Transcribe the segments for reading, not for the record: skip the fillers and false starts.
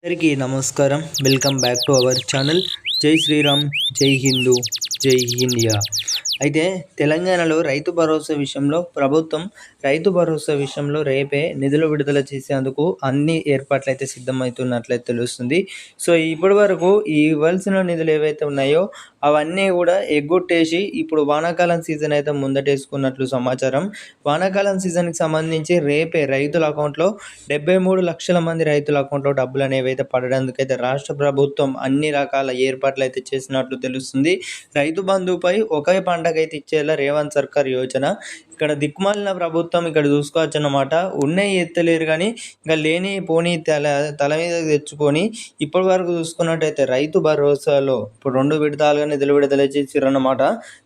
అందరికీ నమస్కారం. Welcome back to our channel. జై శ్రీరామ్, జై హిందూ, జై ఇండియా. అయితే తెలంగాణలో రైతు భరోసా విషయంలో ప్రభుత్వం రేపే నిధులు విడుదల చేసేందుకు అన్ని ఏర్పాట్లు అయితే సిద్ధమవుతున్నట్లయితే తెలుస్తుంది. సో ఇప్పటి వరకు ఈ ఇవ్వాల్సిన నిధులు ఏవైతే ఉన్నాయో అవన్నీ కూడా ఎగ్గొట్టేసి ఇప్పుడు వానాకాలం సీజన్ అయితే ముందటేసుకున్నట్లు సమాచారం. వానాకాలం సీజన్కి సంబంధించి రేపే రైతుల అకౌంట్లో 73 లక్షల మంది రైతుల అకౌంట్లో డబ్బులు అనేవి అయితే పడడానికైతే రాష్ట్ర ప్రభుత్వం అన్ని రకాల ఏర్పాట్లు అయితే చేసినట్లు తెలుస్తుంది. రైతు బంధుపై ఒకే పంటకైతే ఇచ్చేలా రేవంత్ సర్కార్ యోచన. ఇక్కడ దిక్కుమాలిన ప్రభుత్వం ఇక్కడ చూసుకోవచ్చు అన్నమాట. ఉన్నాయి ఎత్తలేరు కానీ ఇంకా లేని పోనీ తల మీద తెచ్చుకొని ఇప్పటి వరకు చూసుకున్నట్టయితే రైతు భరోసాలో ఇప్పుడు 2 విడతలుగా నిధులు విడుదల చేసిరన్నమాట.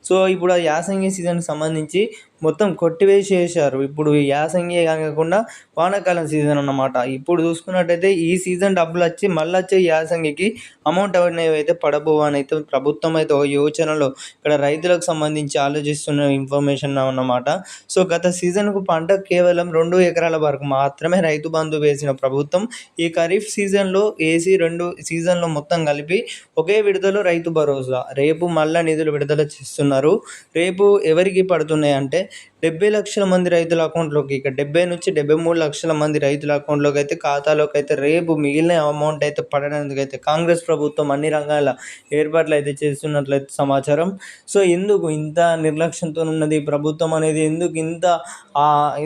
సో ఇప్పుడు ఆ యాసంగి సీజన్కి సంబంధించి మొత్తం కొట్టివేసేసారు. ఇప్పుడు యాసంగి కాకుండా వానాకాలం సీజన్ అన్నమాట. ఇప్పుడు చూసుకున్నట్టయితే ఈ సీజన్ డబ్బులు వచ్చి మళ్ళీ వచ్చే యాసంగికి అమౌంట్ అనేవి అయితే పడబోవని అయితే ప్రభుత్వం అయితే ఒక యోచనలో ఇక్కడ రైతులకు సంబంధించి ఆలోచిస్తున్న ఇన్ఫర్మేషన్ అన్నమాట. సో గత సీజన్కు పంట కేవలం 2 ఎకరాల వరకు మాత్రమే రైతు బంధు వేసిన ప్రభుత్వం ఈ ఖరీఫ్ సీజన్లో వేసి 2 సీజన్లో మొత్తం కలిపి ఒకే విడుదల రైతు భరోసా రేపు మళ్ళా నిధులు విడుదల చేస్తున్నారు. రేపు ఎవరికి పడుతున్నాయి అంటే 70 లక్షల మంది రైతుల అకౌంట్లోకి, ఇక 70 నుంచి 73 లక్షల మంది రైతుల అకౌంట్లోకి అయితే ఖాతాలోకి అయితే రేపు మిగిలిన అమౌంట్ అయితే పడడానికి అయితే కాంగ్రెస్ ప్రభుత్వం అన్ని రంగాల ఏర్పాట్లు అయితే చేస్తున్నట్లయితే సమాచారం. సో ఎందుకు ఇంత నిర్లక్ష్యంతో ఉన్నది ప్రభుత్వం అనేది,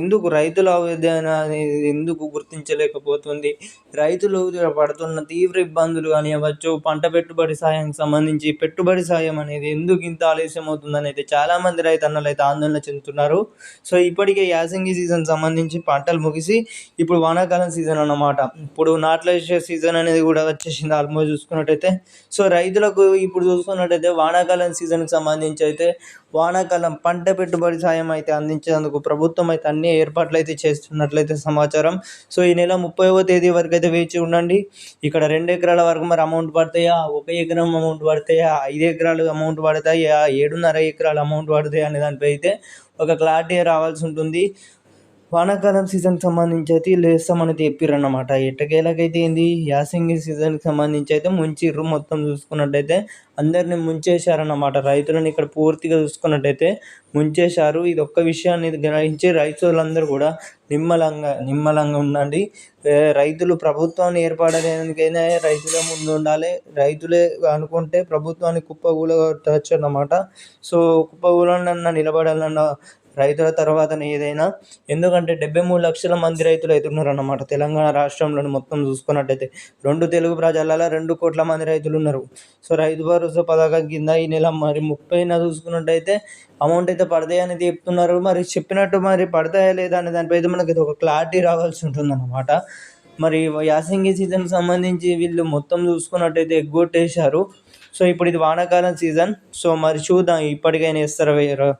ఎందుకు రైతుల ఆవేదన అనేది ఎందుకు గుర్తించలేకపోతుంది? రైతులు పడుతున్న తీవ్ర ఇబ్బందులు కానివ్వచ్చు, పంట పెట్టుబడి సాయానికి సంబంధించి పెట్టుబడి సాయం అనేది ఎందుకు ఇంత ఆలస్యం అవుతుందని అయితే చాలామంది రైతన్నలు అయితే ఆందోళన చెందుతున్నారు. సో ఇప్పటికే యాసంగి సీజన్ సంబంధించి పంటలు ముగిసి ఇప్పుడు వానాకాలం సీజన్ అన్నమాట. ఇప్పుడు నాట్ల వేసే సీజన్ అనేది కూడా వచ్చేసింది ఆల్మోస్ట్ చూసుకున్నట్టయితే. సో రైతులకు ఇప్పుడు చూసుకున్నట్టయితే వానాకాలం సీజన్కి సంబంధించి అయితే వానాకాలం పంట పెట్టుబడి సాయం అయితే అందించేందుకు ప్రభుత్వం అయితే అన్ని ఏర్పాట్లు అయితే చేస్తున్నట్లయితే సమాచారం. సో ఈ నెల 30వ తేదీ వరకు అయితే వేచి ఉండండి. ఇక్కడ 2 ఎకరాల వరకు మరి అమౌంట్ పడతాయా, 1 ఎకరం అమౌంట్ పడతాయా, 5 ఎకరాలు అమౌంట్ పడతాయా, 7.5 ఎకరాలు అమౌంట్ పడతాయా అనే దానిపై అయితే ఒక క్లారిటీ రావాల్సి ఉంటుంది. వానాకాలం సీజన్కి సంబంధించి అయితే వీళ్ళు వేస్తామని చెప్పిరన్నమాట. ఎట్టకేలకైతే ఏంది యాసంగి సీజన్కి సంబంధించి అయితే ముంచిర్రు. మొత్తం చూసుకున్నట్టయితే అందరినీ ముంచేశారన్నమాట. రైతులను ఇక్కడ పూర్తిగా చూసుకున్నట్టయితే ముంచేశారు. ఇది ఒక్క విషయాన్ని గ్రహించి రైతులందరూ కూడా నిమ్మలంగా ఉండండి. రైతులు ప్రభుత్వాన్ని ఏర్పడడానికైనా రైతులే ముందు ఉండాలి. రైతులే అనుకుంటే ప్రభుత్వాన్ని కుప్పకూలగొట్టవచ్చు అన్నమాట. సో కుప్పకూలనన్నా నిలబడాలన్న రైతుల తర్వాతనే ఏదైనా. ఎందుకంటే 73 లక్షల మంది రైతులు అయితే ఉన్నారన్నమాట తెలంగాణ రాష్ట్రంలోని. మొత్తం చూసుకున్నట్టయితే 2 తెలుగు రాష్ట్రాలలో 2 కోట్ల మంది రైతులు ఉన్నారు. సో రైతు భరోసా పథకం కింద ఈ నెల మరి 30న చూసుకున్నట్టయితే అమౌంట్ అయితే పడతాయి అనేది చెప్తున్నారు. మరి చెప్పినట్టు మరి పడతాయా లేదా అనే దానిపై అయితే మనకి ఒక క్లారిటీ రావాల్సి ఉంటుందన్నమాట. మరి యాసంగి సీజన్కి సంబంధించి వీళ్ళు మొత్తం చూసుకున్నట్టయితే ఎగ్గొట్టేశారు. సో ఇప్పుడు ఇది వానాకాలం సీజన్. సో మరి చూద్దాం ఇప్పటికైనా వేస్తారా వేయరా.